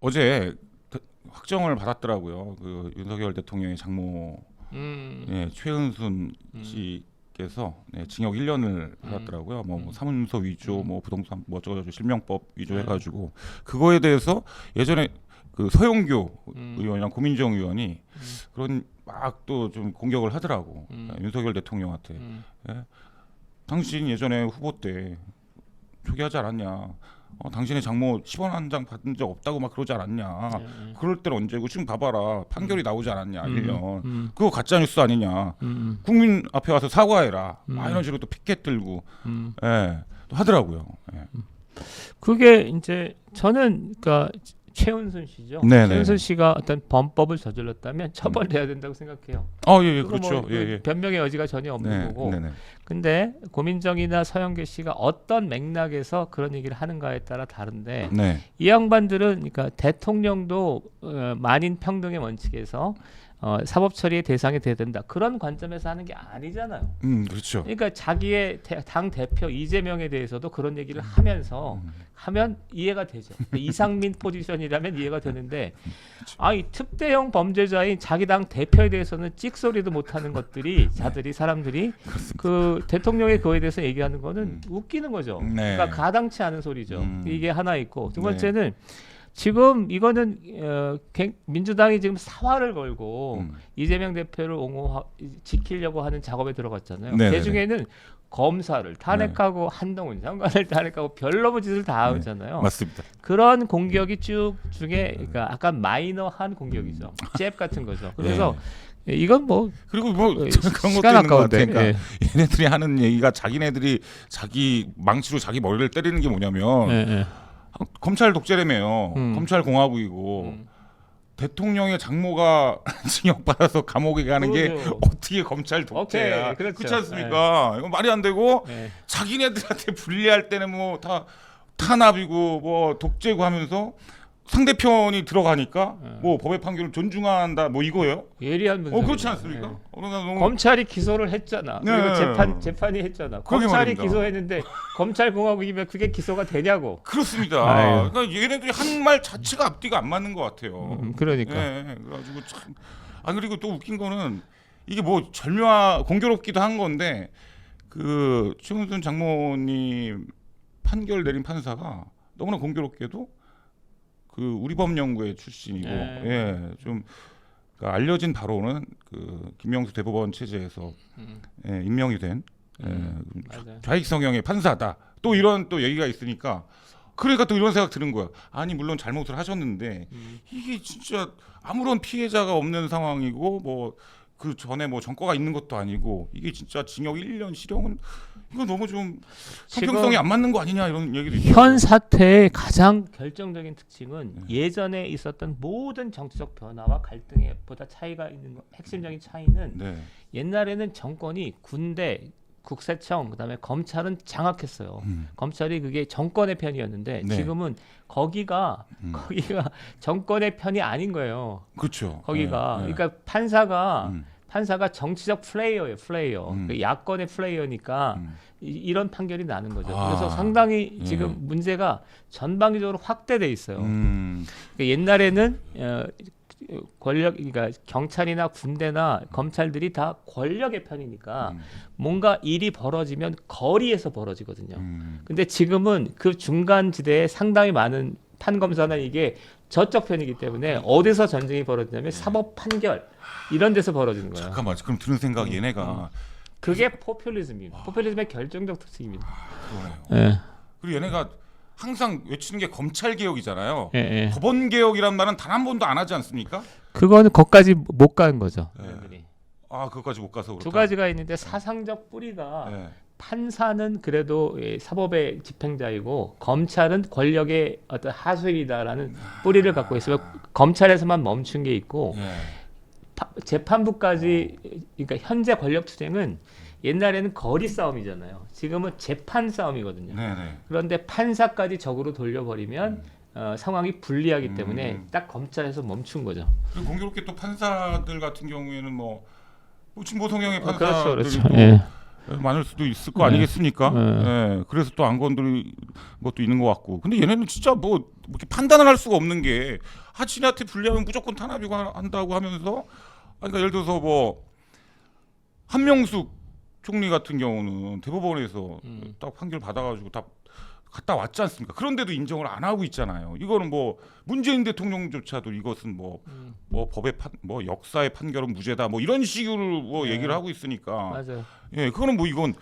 어제 확정을 받았더라고요. 그 윤석열 대통령의 장모 최은순 씨께서 징역 1년을 받았더라고요. 뭐 사문서 위조, 뭐 부동산 뭐 어쩌고저쩌고 실명법 위조 해가지고 그거에 대해서 예전에 그 서영교 의원이랑 고민정 의원이 그런 막 또 좀 공격을 하더라고. 윤석열 대통령한테. 예? 당신 예전에 후보 때 초기하지 않았냐? 당신의 장모 10원 한 장 받은 적 없다고 막 그러지 않았냐? 그럴 때는 언제고 지금 봐봐라 판결이 나오지 않았냐? 1년. 그거 가짜 뉴스 아니냐? 국민 앞에 와서 사과해라. 이런 식으로 또 피켓 들고 예, 또 하더라고요. 예. 그게 이제 저는 그러니까 최은순 씨죠. 네네. 최은순 씨가 어떤 범법을 저질렀다면 처벌돼야 된다고 생각해요. 예, 그거 그렇죠. 뭐 예. 변명의 여지가 전혀 없는 네, 거고. 네네. 근데 고민정이나 서영교 씨가 어떤 맥락에서 그런 얘기를 하는가에 따라 다른데 네. 이 양반들은 그러니까 대통령도 만인 평등의 원칙에서 사법 처리의 대상이 돼야 된다. 그런 관점에서 하는 게 아니잖아요. 그렇죠. 그러니까 자기의 당 대표 이재명에 대해서도 그런 얘기를 하면 이해가 되죠. 이상민 포지션이라면 이해가 되는데 아니 특대형 범죄자인 자기 당 대표에 대해서는 찍소리도 못하는 것들이 사람들이 그 대통령의 그거에 대해서 얘기하는 거는 웃기는 거죠. 네. 그러니까 가당치 않은 소리죠. 이게 하나 있고 두 번째는 지금 이거는 민주당이 지금 사활을 걸고 이재명 대표를 지키려고 하는 작업에 들어갔잖아요. 네네네. 그 중에는 검사를 탄핵하고 한동훈 장관을 탄핵하고 별로무 짓을 다 하잖아요. 맞습니다. 그런 공격이 쭉 중에 그러니까 약간 마이너한 공격이죠. 잽 같은 거죠. 그래서 이건 뭐 그리고 뭐 그런 것도 시간 있는 것 같아. 아까운데. 그러니까 얘네들이 하는 얘기가 자기네들이 자기 망치로 자기 머리를 때리는 게 뭐냐면 검찰 독재라며요. 검찰 공화국이고 대통령의 장모가 징역받아서 감옥에 가는 게 어떻게 검찰 독재야? 오케이, 그렇죠. 그렇지 않습니까? 이거 말이 안 되고 자기네들한테 불리할 때는 뭐 다 탄압이고 뭐 독재고 하면서 상대편이 들어가니까 뭐 법의 판결을 존중한다 뭐 이거예요? 예리한 분석. 그렇지 않습니까? 너무 검찰이 기소를 했잖아. 그리고 재판이 했잖아. 검찰이 말입니다. 기소했는데 검찰 공화국이면 그게 기소가 되냐고. 그렇습니다. 아유. 그러니까 얘네들이 한 말 자체가 앞뒤가 안 맞는 것 같아요. 그러니까. 그래가지고 참. 그리고 또 웃긴 거는 이게 뭐 공교롭기도 한 건데 그 최은순 장모님 판결 내린 판사가 너무나 공교롭게도 그 우리법연구회 출신이고 좀 그러니까 알려진 바로는 그 김명수 대법원 체제에서 임명이 된 좌익 성향의 판사다. 또 이런 또 얘기가 있으니까 그러니까 또 이런 생각 드는 거야. 아니 물론 잘못을 하셨는데 이게 진짜 아무런 피해자가 없는 상황이고 뭐 그 전에 뭐 전과가 있는 것도 아니고 이게 진짜 징역 1년 실형은 이거 너무 좀 형평성이 안 맞는 거 아니냐 이런 얘기도 있죠. 현 사태의 가장 결정적인 특징은 예전에 있었던 모든 정치적 변화와 갈등에 보다 차이가 있는 핵심적인 차이는 옛날에는 정권이 군대 국세청 그다음에 검찰은 장악했어요. 검찰이 그게 정권의 편이었는데 지금은 거기가 정권의 편이 아닌 거예요. 그렇죠. 거기가 그러니까 판사가 정치적 플레이어예요. 그 야권의 플레이어니까 이런 판결이 나는 거죠. 그래서 상당히 지금 문제가 전방위적으로 확대돼 있어요. 그러니까 옛날에는 그러니까 경찰이나 군대나 검찰들이 다 권력의 편이니까 뭔가 일이 벌어지면 거리에서 벌어지거든요. 근데 지금은 그 중간 지대에 상당히 많은 판검사나 이게 저쪽 편이기 때문에 어디서 전쟁이 벌어지냐면 사법 판결 이런 데서 벌어지는 거예요. 잠깐만, 그럼 드는 생각 얘네가 그게 포퓰리즘입니다. 포퓰리즘의 결정적 특징입니다. 그러네요. 그리고 얘네가 항상 외치는 게 검찰 개혁이잖아요. 법원 개혁이란 말은 단 한 번도 안 하지 않습니까? 그거는 거기까지 못 가는 거죠. 그것까지 못 가서 그렇다. 두 가지가 있는데 사상적 뿌리가 판사는 그래도 사법의 집행자이고 검찰은 권력의 어떤 하수인이다라는 뿌리를 갖고 있으면 검찰에서만 멈춘 게 있고 재판부까지 그러니까 현재 권력 투쟁은 옛날에는 거리 싸움이잖아요. 지금은 재판 싸움이거든요. 그런데 판사까지 적으로 돌려버리면 상황이 불리하기 때문에 딱 검찰에서 멈춘 거죠. 그리고 공교롭게 또 판사들 같은 경우에는 뭐 진보 성향의 판사들이 그렇죠. 또 많을 수도 있을 거 아니겠습니까? 예. 그래서 또 안 건드린 것도 있는 것 같고. 근데 얘네는 진짜 뭐 이렇게 판단을 할 수가 없는 게 지네한테 불리하면 무조건 탄압이고 한다고 하면서 그러니까 예를 들어서 뭐 한명숙 총리 같은 경우는 대법원에서 딱 판결 받아가지고 다 갔다 왔지 않습니까? 그런데도 인정을 안 하고 있잖아요. 이거는 뭐 문재인 대통령조차도 이것은 뭐 법의 뭐 역사의 판결은 무죄다 뭐 이런 식으로 뭐 얘기를 하고 있으니까. 맞아요. 예, 그거는 뭐 이건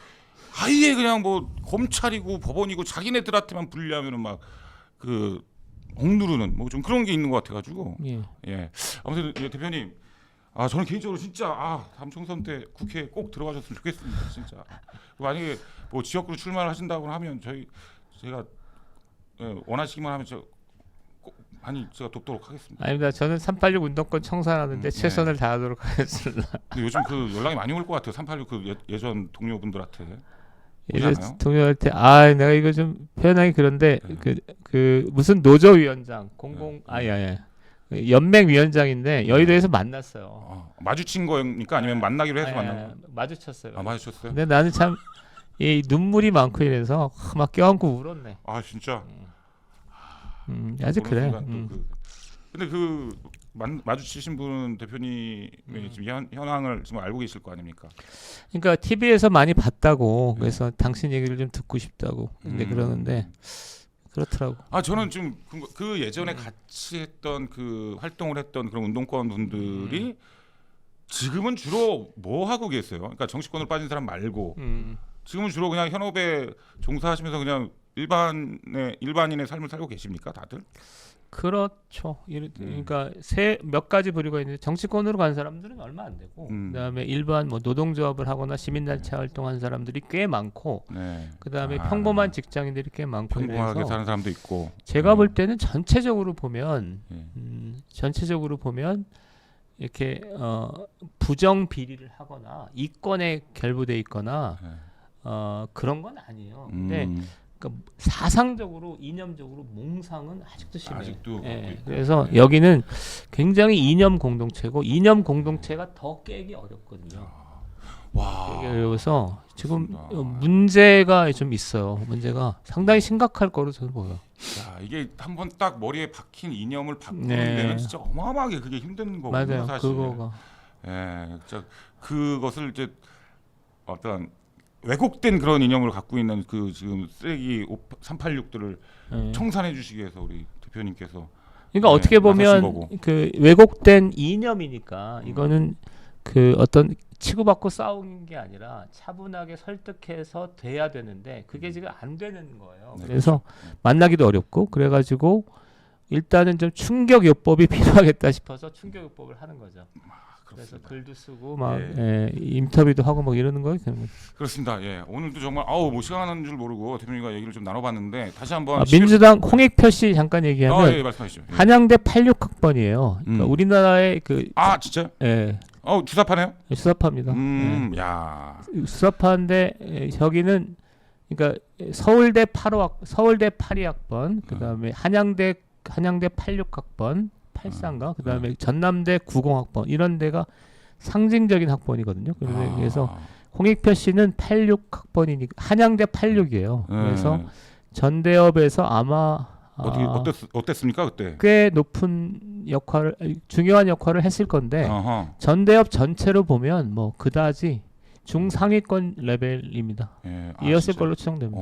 아예 그냥 뭐 검찰이고 법원이고 자기네들한테만 불리하면은 막 그 억누르는 뭐 좀 그런 게 있는 것 같아가지고. 예. 아무튼 예, 대표님. 저는 개인적으로 진짜 다음 총선 때 국회에 꼭 들어가셨으면 좋겠습니다. 진짜. 만약에 뭐 지역구로 출마를 하신다고 하면 제가 원하시기만 하면 제가 돕도록 하겠습니다. 아닙니다. 저는 386 운동권 청산하는데 최선을 다하도록 하겠습니다. 근데 요즘 그 연락이 많이 올 것 같아요. 386 그 예전 동료분들한테. 예전 동료한테 내가 이거 좀 표현하기 그런데 그 무슨 노조위원장 연맹위원장인데 여의도에서 만났어요. 마주친 거니까 아니면 만나기로 해서 만난 거예요? 마주쳤어요. 마주쳤어요? 근데 나는 참 이 눈물이 많고 이래서 막 껴안고 울었네. 진짜. 아직 그래. 근데 그 마주치신 분은 대표님의 지금 현황을 지금 알고 계실 거 아닙니까? 그러니까 TV에서 많이 봤다고 그래서 당신 얘기를 좀 듣고 싶다고 근데 그러는데 그렇더라고. 저는 좀 그 예전에 같이 했던 그 활동을 했던 그런 운동권 분들이 지금은 주로 뭐 하고 계세요? 그러니까 정치권으로 빠진 사람 말고 지금은 주로 그냥 현업에 종사하시면서 그냥 일반인의 삶을 살고 계십니까, 다들? 그렇죠. 그러니까 몇 가지 부류가 있는데 정치권으로 간 사람들은 얼마 안 되고 그다음에 일반 뭐 노동조합을 하거나 시민단체 활동한 사람들이 꽤 많고 그다음에 평범한 직장인들이 꽤 많고 평범하게 사는 사람도 있고 제가 볼 때는 전체적으로 보면 이렇게 부정 비리를 하거나 이권에 결부돼 있거나 그런 건 아니에요. 근데 그러니까 사상적으로 이념적으로 몽상은 아직도 심해요. 그래서 여기는 굉장히 이념 공동체고 이념 공동체가 더 깨기 어렵거든요. 깨기 어려워서 지금 문제가 좀 있어요. 문제가 상당히 심각할 거로 저는 보여요. 이게 한번 딱 머리에 박힌 이념을 바꾸는 데는 진짜 어마어마하게 그게 힘든 거거든요. 맞아요. 사실. 그거가. 진짜 그것을 이제 어떤 왜곡된 그런 이념을 갖고 있는 그 지금 쓰레기 386들을 청산해 주시기 위해서 우리 대표님께서 그러니까 어떻게 보면 그 왜곡된 이념이니까 이거는 그 어떤 치고받고 싸우는 게 아니라 차분하게 설득해서 돼야 되는데 그게 지금 안 되는 거예요. 그래서 만나기도 어렵고 그래가지고 일단은 좀 충격요법이 필요하겠다 싶어서 충격요법을 하는 거죠. 그래서 글도 쓰고 막 인터뷰도 하고 막 이러는 거예요. 그렇습니다. 오늘도 정말 뭐 시간 하는 줄 모르고 대표님과 얘기를 좀 나눠봤는데 다시 한번 민주당 홍익표 씨 잠깐 얘기하면 말씀하시죠. 한양대 86학번이에요. 그러니까 우리나라의 진짜? 주사파네요? 수사파입니다. 야. 수사파인데 여기는 그러니까 서울대 82학번, 그다음에 한양대 86학번, 84인가? 그다음에 전남대 90학번 이런 데가 상징적인 학번이거든요. 그래서 홍익표 씨는 86학번이니까 한양대 86이에요. 그래서 전대협에서 아마 어땠습니까 그때? 꽤 중요한 역할을 했을 건데 전대협 전체로 보면 뭐 그다지 중상위권 레벨입니다. 이었을 걸로 추정됩니다.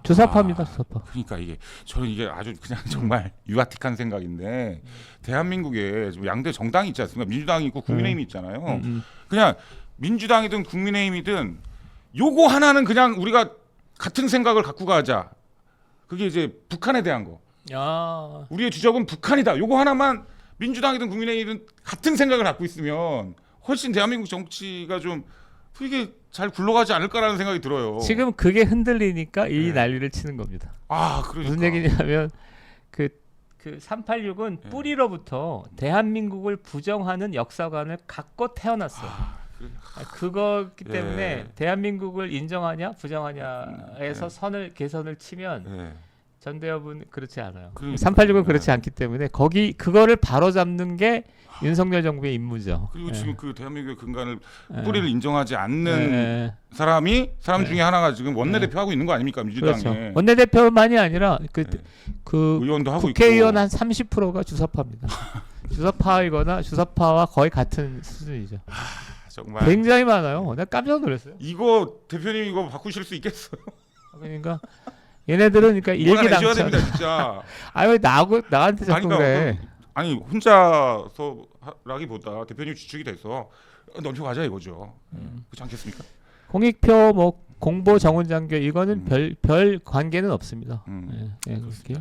주사파입니다, 주사파. 그러니까 저는 이게 아주 그냥 정말 유아틱한 생각인데 대한민국에 양대 정당이 있지 않습니까? 민주당이 있고 국민의힘이 있잖아요. 그냥 민주당이든 국민의힘이든 요거 하나는 그냥 우리가 같은 생각을 갖고 가자. 그게 이제 북한에 대한 거. 우리의 주적은 북한이다. 요거 하나만 민주당이든 국민의힘이든 같은 생각을 갖고 있으면 훨씬 대한민국 정치가 좀 이게 잘 굴러가지 않을까라는 생각이 들어요. 지금 그게 흔들리니까 이 난리를 치는 겁니다. 그러니까. 무슨 얘기냐면 그 386은 뿌리로부터 대한민국을 부정하는 역사관을 갖고 태어났어요. 그거기 때문에 대한민국을 인정하냐 부정하냐에서 개선을 치면 전대협은 그렇지 않아요. 그러니까요. 386은 그렇지 않기 때문에 그거를 바로 잡는 게 윤석열 정부의 임무죠. 그리고 예. 지금 그 대한민국의 근간을 예. 뿌리를 인정하지 않는 예. 사람 예. 중에 하나가 지금 예. 원내대표 하고 있는 거 아닙니까, 민주당에. 그렇죠. 원내대표만이 아니라 그 의원도 하고 국회의원 있고. 한 30%가 주사파입니다. 주사파이거나 주사파와 거의 같은 수준이죠. 정말 굉장히 많아요. 내가 깜짝 놀랐어요. 이거 대표님 이거 바꾸실 수 있겠어요? 그러니까 얘네들은 그러니까 내셔야 일기당천. 됩니다, 진짜. 아왜 나한테 자꾸 그래? 아니 혼자서라기보다 대표님 지축이 돼서 넘쳐 가자 이거죠. 그렇지 않겠습니까? 홍익표 뭐 공보 정훈장교 이거는 별 관계는 없습니다. 예, 그렇게.